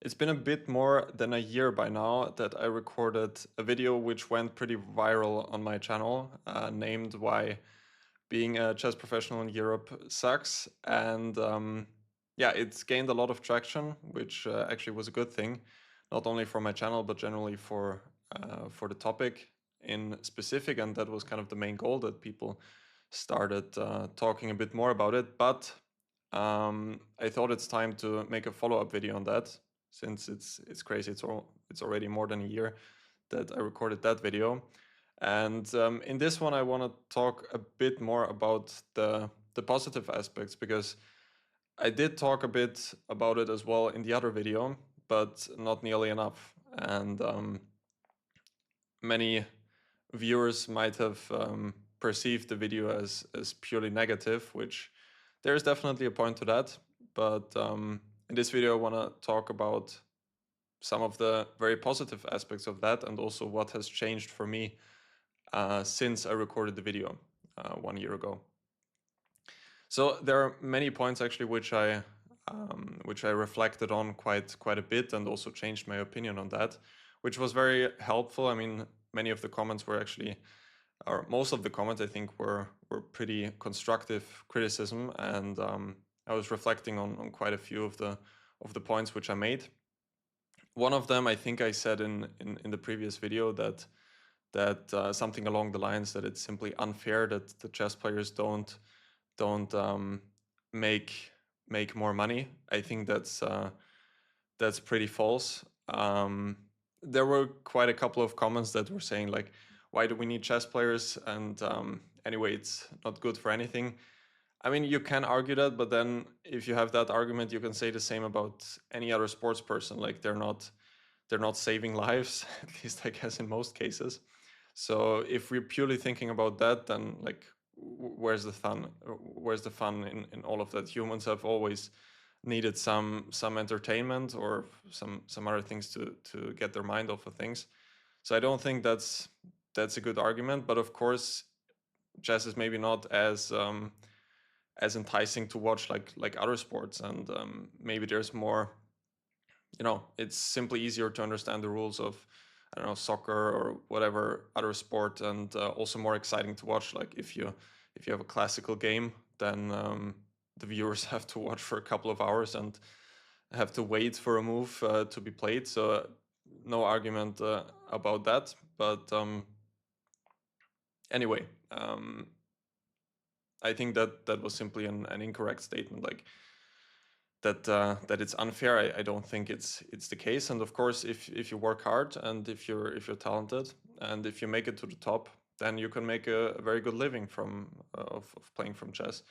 It's been a bit more than a year by now that I recorded a video which went pretty viral on my channel, named Why Being a Chess Professional in Europe Sucks. And yeah, it's gained a lot of traction, which actually was a good thing, not only for my channel, but generally for the topic in specific. And that was kind of the main goal, that people started talking a bit more about it. But I thought it's time to make a follow-up video on that, since it's crazy. It's already more than a year that I recorded that video, and in this one I want to talk a bit more about the positive aspects, because I did talk a bit about it as well in the other video, but not nearly enough. And many viewers might have perceived the video as purely negative, which there's definitely a point to that. But in this video, I want to talk about some of the very positive aspects of that, and also what has changed for me since I recorded the video 1 year ago. So there are many points actually which I reflected on quite a bit, and also changed my opinion on that, which was very helpful. I mean, many of the comments were actually, or most of the comments I think were pretty constructive criticism, and I was reflecting on quite a few of the points which I made. One of them, I think I said in the previous video, that something along the lines that it's simply unfair that the chess players don't make more money. I think that's pretty false. There were quite a couple of comments that were saying like, why do we need chess players? And anyway, it's not good for anything. I mean, you can argue that, but then if you have that argument, you can say the same about any other sports person. Like, they're not saving lives, at least I guess in most cases. So if we're purely thinking about that, then like, where's the fun? Where's the fun in all of that? Humans have always needed some entertainment, or some other things to get their mind off of things. So I don't think that's a good argument. But of course, chess is maybe not as enticing to watch like other sports, and maybe there's more, it's simply easier to understand the rules of, I don't know, soccer or whatever other sport, and also more exciting to watch. Like, if you have a classical game, then the viewers have to watch for a couple of hours and have to wait for a move to be played. So no argument about that. But anyway, I think that was simply an incorrect statement. Like, that it's unfair. I don't think it's the case. And of course, if you work hard, and if you're talented, and if you make it to the top, then you can make a very good living from of playing from chess.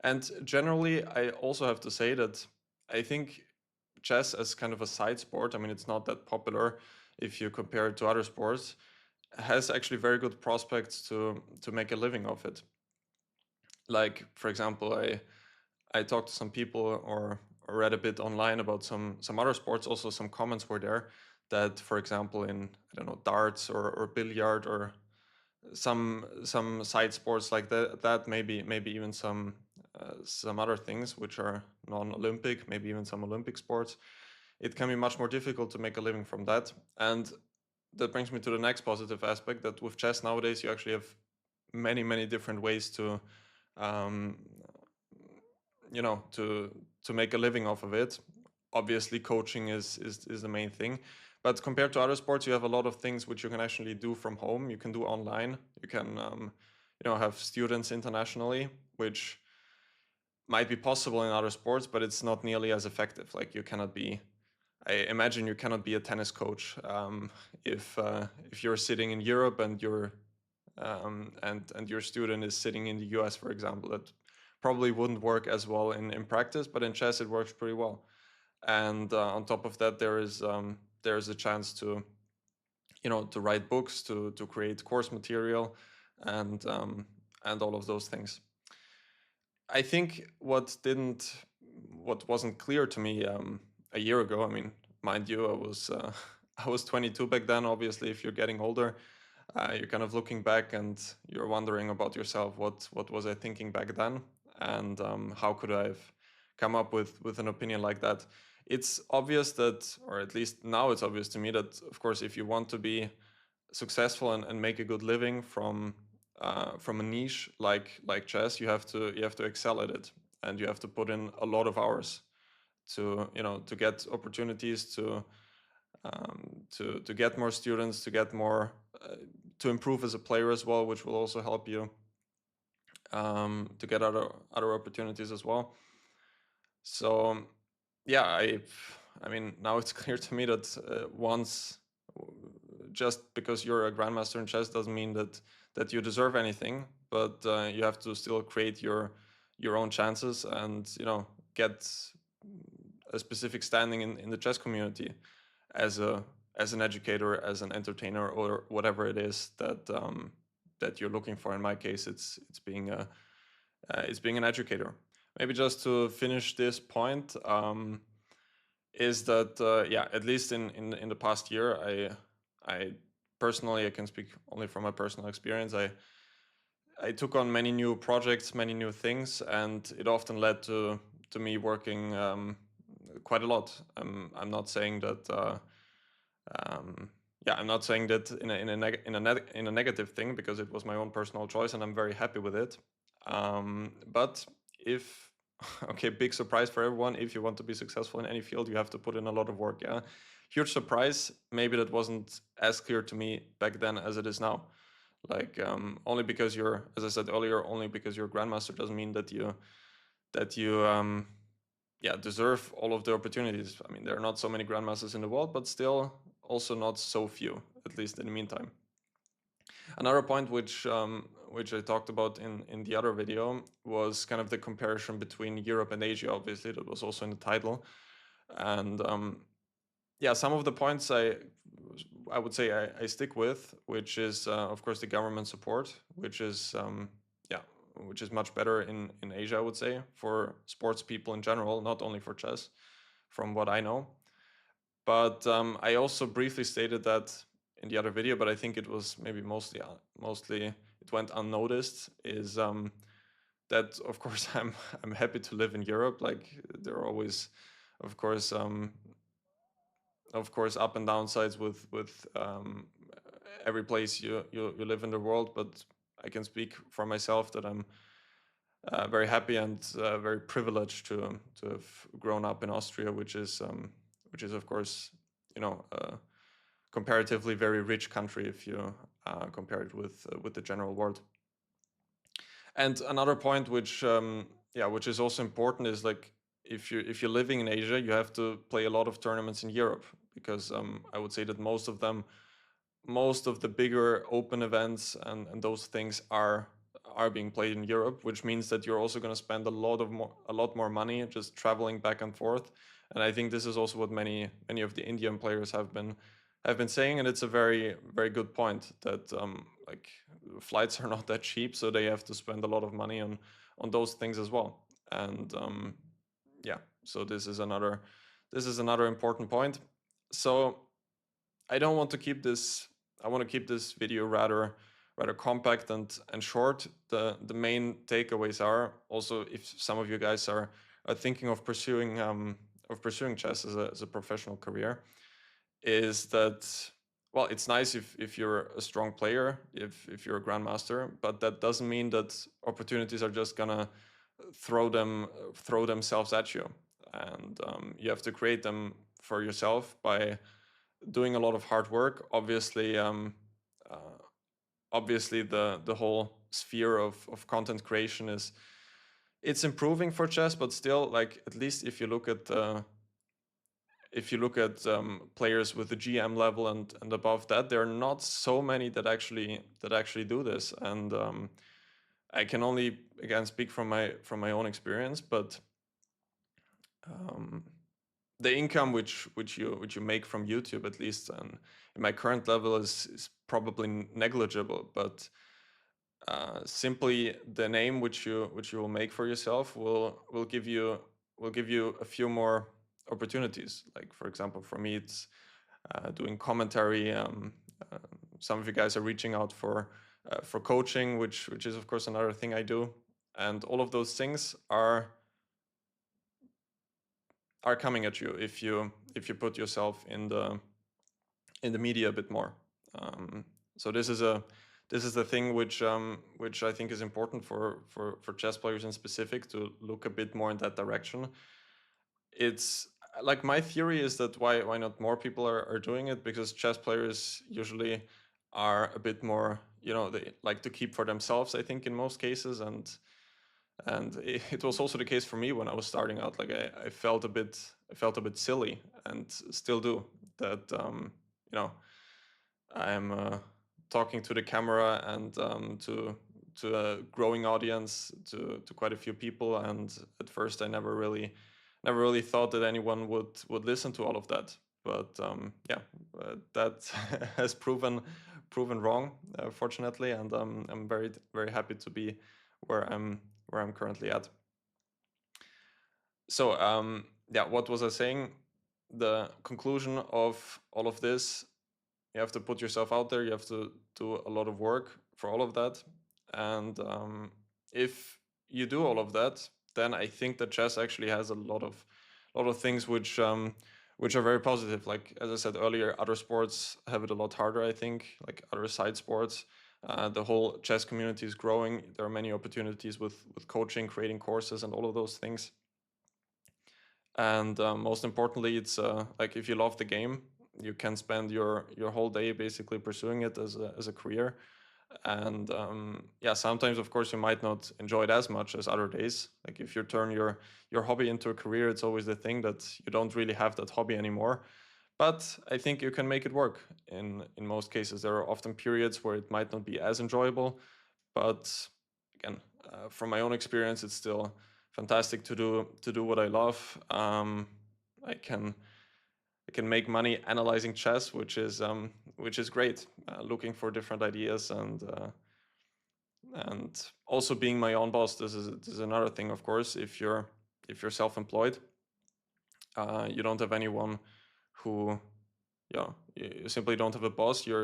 And generally, I also have to say that I think chess as kind of a side sport, I mean, it's not that popular if you compare it to other sports, has actually very good prospects to make a living of it. Like, for example, I talked to some people, or read a bit online about some other sports. Also, some comments were there that, for example, in, I don't know, darts or billiard, or some side sports like that maybe even some other things which are non-Olympic, maybe even some Olympic sports, it can be much more difficult to make a living from that. And that brings me to the next positive aspect, that with chess nowadays you actually have many different ways to um, to make a living off of it. Obviously, coaching is the main thing, but compared to other sports, you have a lot of things which you can actually do from home. You can do online. You can have students internationally, which might be possible in other sports, but it's not nearly as effective. Like, you cannot be, I imagine you cannot be a tennis coach if you're sitting in Europe, and your student is sitting in the US, for example. That probably wouldn't work as well in practice, but in chess it works pretty well. And on top of that, there is a chance to to write books, to create course material, and all of those things. I think what wasn't clear to me a year ago. I mean, mind you, I was 22 back then. Obviously, if you're getting older, you're kind of looking back, and you're wondering about yourself. What was I thinking back then, and how could I have come up with an opinion like that? it's obvious that, or at least now it's obvious to me that, of course, if you want to be successful and make a good living from a niche like chess, you have to excel at it, and you have to put in a lot of hours to to get opportunities to get more students, to get more to improve as a player as well, which will also help you to get other opportunities as well. So yeah, I mean, now it's clear to me that once just because you're a grandmaster in chess doesn't mean that you deserve anything, but you have to still create your own chances and get a specific standing in the chess community as an educator, as an entertainer, or whatever it is that you're looking for. In my case, it's being an educator. Maybe just to finish this point, is that yeah, at least in the past year, I personally, I can speak only from my personal experience. I took on many new projects, many new things, and it often led to me working quite a lot. I'm not saying that. Yeah, I'm not saying that in a negative thing, because it was my own personal choice and I'm very happy with it. But if okay, big surprise for everyone, if you want to be successful in any field, you have to put in a lot of work. Yeah, huge surprise. Maybe that wasn't as clear to me back then as it is now. Like only because you're, as I said earlier, only because you're a grandmaster doesn't mean that you yeah, deserve all of the opportunities. I mean, there are not so many grandmasters in the world, but still also not so few, at least in the meantime. Another point which I talked about in the other video was kind of the comparison between Europe and Asia. Obviously, that was also in the title, and yeah, some of the points I would say I stick with, which is of course the government support, which is yeah, which is much better in Asia, I would say, for sports people in general, not only for chess, from what I know. But I also briefly stated that in the other video, but I think it was maybe mostly it went unnoticed. Is that of course I'm happy to live in Europe. Like there are always, of course, up and downsides with every place you live in the world. But I can speak for myself that I'm very happy and very privileged to have grown up in Austria, which is of course a comparatively very rich country if you compare it with the general world. And another point which yeah, which is also important, is like if you're living in Asia, you have to play a lot of tournaments in Europe, because I would say that most of the bigger open events and those things are being played in Europe, which means that you're also going to spend a lot more money just traveling back and forth. And I think this is also what many of the Indian players have been saying, and it's a very very good point that like flights are not that cheap, so they have to spend a lot of money on those things as well. And yeah, so this is another important point. So I don't want to keep this. I want to keep this video rather compact and short. The main takeaways are also, if some of you guys are thinking of pursuing chess as a professional career, is that, well, it's nice if you're a strong player, if you're a grandmaster, but that doesn't mean that opportunities are just gonna throw themselves at you, and you have to create them for yourself by doing a lot of hard work. Obviously, obviously the whole sphere of content creation it's improving for chess, but still, like, at least if you look at players with the GM level and above that, there are not so many that actually do this. And I can only again speak from my own experience, but the income which you make from YouTube, at least in my current level, is probably negligible. But simply the name which you will make for yourself will give you a few more opportunities. Like, for example, for me, it's doing commentary. Some of you guys are reaching out for coaching, which is of course another thing I do, and all of those things are are coming at you if you put yourself in the media a bit more. So this is the thing which I think is important for chess players in specific, to look a bit more in that direction. It's like, my theory is that why not more people are doing it, because chess players usually are a bit more, they like to keep for themselves, I think, in most cases. And it was also the case for me when I was starting out. Like, I felt a bit silly, and still do, that I'm talking to the camera and to a growing audience, to quite a few people. And at first I never really thought that anyone would listen to all of that. But that has proven wrong, fortunately. And I'm very, very happy to be where I'm currently at. So what was I saying? The conclusion of all of this: you have to put yourself out there. You have to do a lot of work for all of that. And if you do all of that, then I think that chess actually has a lot of things which are very positive. Like, as I said earlier, other sports have it a lot harder, I think, like other side sports. The whole chess community is growing. There are many opportunities with coaching, creating courses, and all of those things. And most importantly, it's like, if you love the game, you can spend your whole day basically pursuing it as a career. And sometimes, of course, you might not enjoy it as much as other days. Like, if you turn your hobby into a career, it's always the thing that you don't really have that hobby anymore. But I think you can make it work in most cases. There are often periods where it might not be as enjoyable, but again, from my own experience, it's still fantastic to do what I love. I can make money analyzing chess, which is great. Looking for different ideas, and also being my own boss. This is another thing, of course. If you're self-employed, you don't have anyone who, you simply don't have a boss. You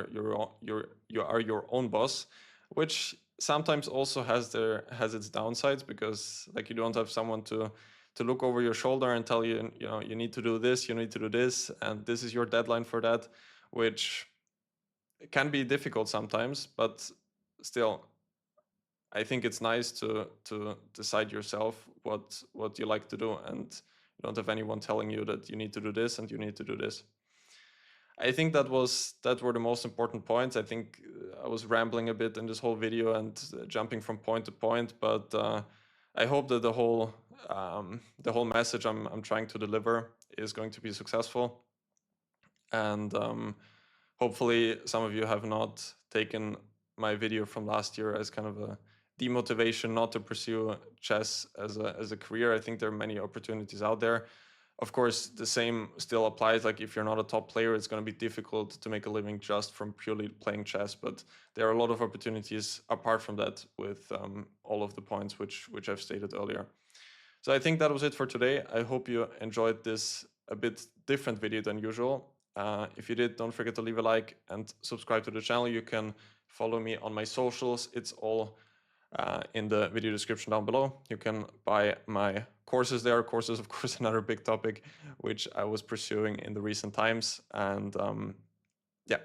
are your own boss, which sometimes also has its downsides, because, like, you don't have someone to look over your shoulder and tell you, you need to do this, you need to do this, and this is your deadline for that, which can be difficult sometimes. But still, I think it's nice to decide yourself what you like to do, and you don't have anyone telling you that you need to do this and you need to do this. I think that were the most important points. I think I was rambling a bit in this whole video and jumping from point to point, but I hope that the whole message I'm trying to deliver is going to be successful. And hopefully some of you have not taken my video from last year as kind of a demotivation not to pursue chess as a career. I think there are many opportunities out there. Of course, the same still applies. Like, if you're not a top player, it's going to be difficult to make a living just from purely playing chess. But there are a lot of opportunities apart from that, with all of the points which I've stated earlier. So I think that was it for today. I hope you enjoyed this a bit different video than usual. If you did, don't forget to leave a like and subscribe to the channel. You can follow me on my socials. It's all in the video description down below. You can buy my courses there. Courses, of course, another big topic which I was pursuing in the recent times. And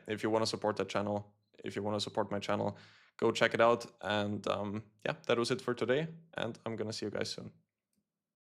if you want to support that channel, if you want to support my channel, go check it out. And that was it for today. And I'm gonna see you guys soon.